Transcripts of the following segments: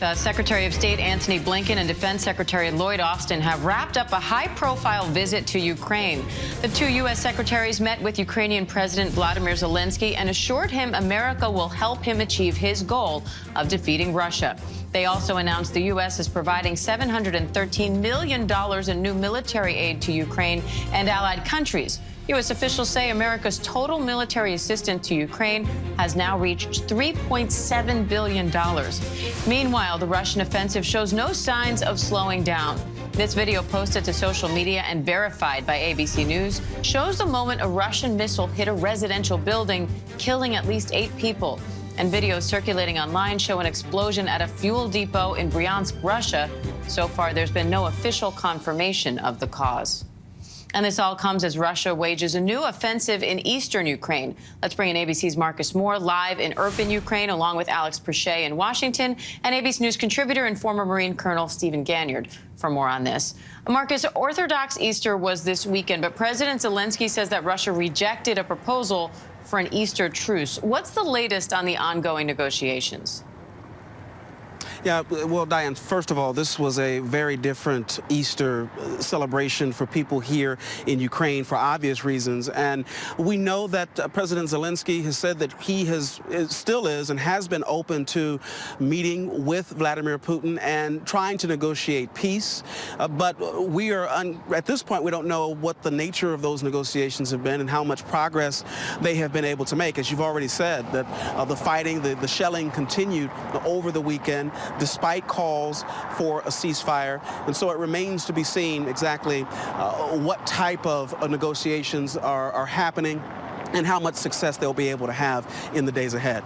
Secretary of State Antony Blinken and Defense Secretary Lloyd Austin have wrapped up a high-profile visit to Ukraine. The two U.S. secretaries met with Ukrainian President Vladimir Zelensky and assured him America will help him achieve his goal of defeating Russia. They also announced the U.S. is providing $713 million in new military aid to Ukraine and allied countries. U.S. officials say America's total military assistance to Ukraine has now reached $3.7 billion. Meanwhile, the Russian offensive shows no signs of slowing down. This video, posted to social media and verified by ABC News, shows the moment a Russian missile hit a residential building, killing at least 8 people. And videos circulating online show an explosion at a fuel depot in Bryansk, Russia. So far, there's been no official confirmation of the cause. And this all comes as Russia wages a new offensive in eastern Ukraine. Let's bring in ABC's Marcus Moore live in Irpin, Ukraine, along with Alex Perchet in Washington, and ABC News contributor and former Marine Colonel Stephen Ganyard for more on this. Marcus, Orthodox Easter was this weekend, but President Zelensky says that Russia rejected a proposal for an Easter truce. What's the latest on the ongoing negotiations? Yeah, well, Diane, first of all, this was a very different Easter celebration for people here in Ukraine for obvious reasons. And we know that President Zelensky has said that he still is and has been open to meeting with Vladimir Putin and trying to negotiate peace. But we are, at this point, we don't know what the nature of those negotiations have been and how much progress they have been able to make. As you've already said, that the fighting, the shelling continued over the weekend, despite calls for a ceasefire. And so it remains to be seen exactly what type of negotiations are happening and how much success they'll be able to have in the days ahead.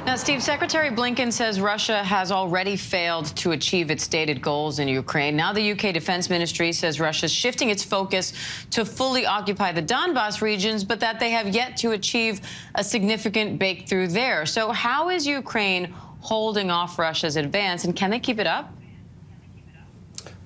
Now, Steve, Secretary Blinken says Russia has already failed to achieve its stated goals in Ukraine. Now the UK Defense Ministry says Russia's shifting its focus to fully occupy the Donbas regions, but that they have yet to achieve a significant breakthrough there. So how is Ukraine holding off Russia's advance, and can they keep it up?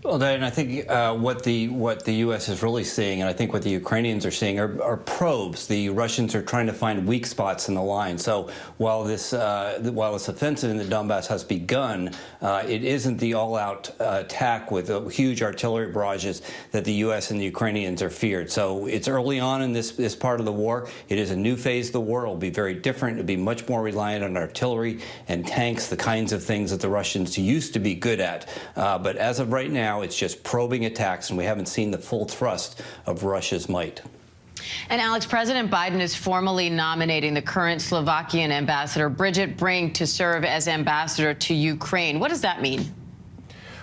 Well, Diane, I think what the U.S. is really seeing, and I think what the Ukrainians are seeing, are probes. The Russians are trying to find weak spots in the line. So while this offensive in the Donbass has begun, it isn't the all-out attack with huge artillery barrages that the U.S. and the Ukrainians are feared. So it's early on in this part of the war. It is a new phase of the war. It'll be very different. It'll be much more reliant on artillery and tanks, the kinds of things that the Russians used to be good at. But as of right now, it's just probing attacks, and we haven't seen the full thrust of Russia's might. And Alex, President Biden is formally nominating the current Slovakian ambassador, Bridget Brink, to serve as ambassador to Ukraine. What does that mean?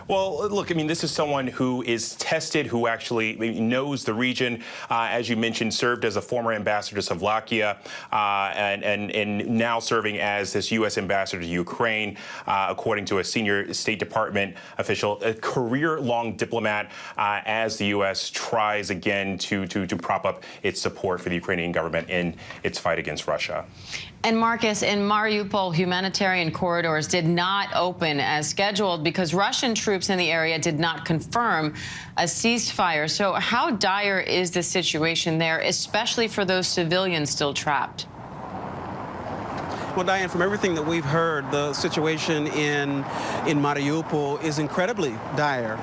Well, look, I mean, this is someone who is tested, who actually knows the region. As you mentioned, served as a former ambassador to Slovakia and now serving as this U.S. ambassador to Ukraine, according to a senior State Department official, a career-long diplomat as the U.S. tries again to prop up its support for the Ukrainian government in its fight against Russia. And Marcus, in Mariupol, humanitarian corridors did not open as scheduled because Russian troops in the area did not confirm a ceasefire. So how dire is the situation there, especially for those civilians still trapped? Well, Diane, from everything that we've heard, the situation in Mariupol is incredibly dire.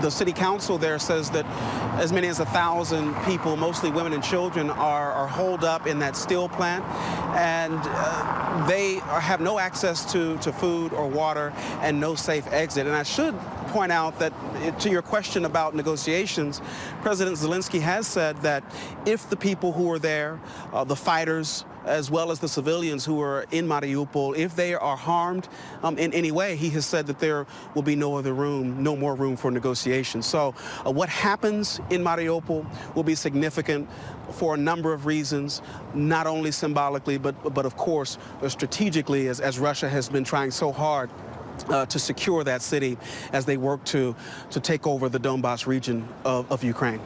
The city council there says that as many as 1,000 people, mostly women and children, are holed up in that steel plant, and they have no access to food or water and no safe exit. And I should point out that, to your question about negotiations, President Zelensky has said that if the people who are there, the fighters, as well as the civilians who are in Mariupol, if they are harmed in any way, he has said that there will be no more room for negotiation. So what happens in Mariupol will be significant for a number of reasons, not only symbolically, but of course, strategically, as Russia has been trying so hard to secure that city as they work to take over the Donbas region of Ukraine.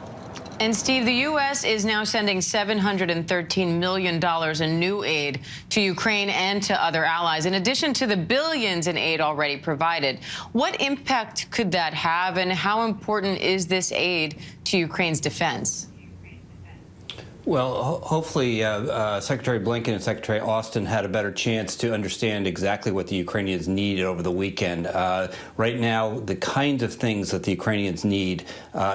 And Steve, the U.S. is now sending $713 million in new aid to Ukraine and to other allies, in addition to the billions in aid already provided. What impact could that have, and how important is this aid to Ukraine's defense? Well, hopefully Secretary Blinken and Secretary Austin had a better chance to understand exactly what the Ukrainians need over the weekend. Right now, the kinds of things that the Ukrainians need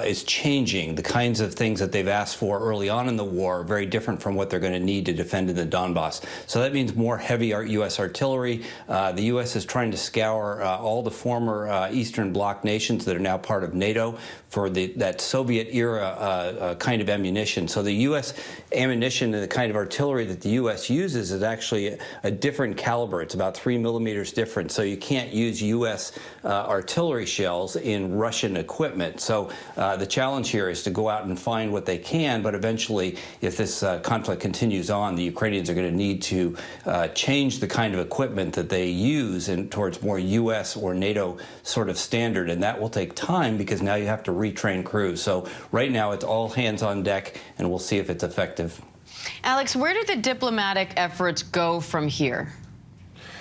is changing. The kinds of things that they've asked for early on in the war are very different from what they're going to need to defend in the Donbass. So that means more heavy U.S. artillery. The U.S. is trying to scour all the former Eastern Bloc nations that are now part of NATO for that Soviet-era kind of ammunition. So the U.S. ammunition and the kind of artillery that the U.S. uses is actually a different caliber. It's about 3 millimeters different. So you can't use U.S. Artillery shells in Russian equipment. So the challenge here is to go out and find what they can. But eventually, if this conflict continues on, the Ukrainians are going to need to change the kind of equipment that they use towards more U.S. or NATO sort of standard. And that will take time because now you have to retrain crews. So right now, it's all hands on deck, and we'll see if it's effective. Alex, where do the diplomatic efforts go from here?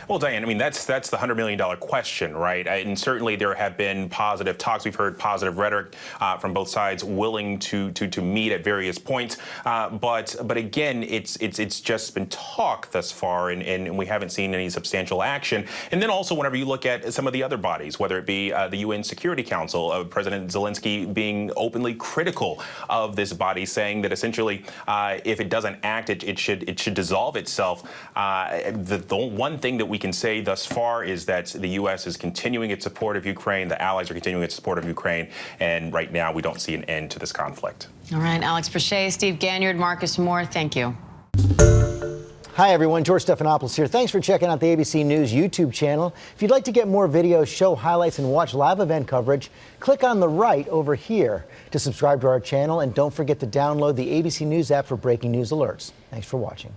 Well, Diane, I mean, that's the $100 million question, right? And certainly there have been positive talks. We've heard positive rhetoric from both sides, willing to meet at various points. But again, it's just been talk thus far, and we haven't seen any substantial action. And then also, whenever you look at some of the other bodies, whether it be the UN Security Council, President Zelensky being openly critical of this body, saying that essentially, if it doesn't act, it should dissolve itself. The one thing that we can say thus far is that the U.S. is continuing its support of Ukraine. The allies are continuing its support of Ukraine. And right now, we don't see an end to this conflict. All right, Alex Brachet, Steve Ganyard, Marcus Moore, thank you. Hi, everyone. George Stephanopoulos here. Thanks for checking out the ABC News YouTube channel. If you'd like to get more videos, show highlights, and watch live event coverage, click on the right over here to subscribe to our channel. And don't forget to download the ABC News app for breaking news alerts. Thanks for watching.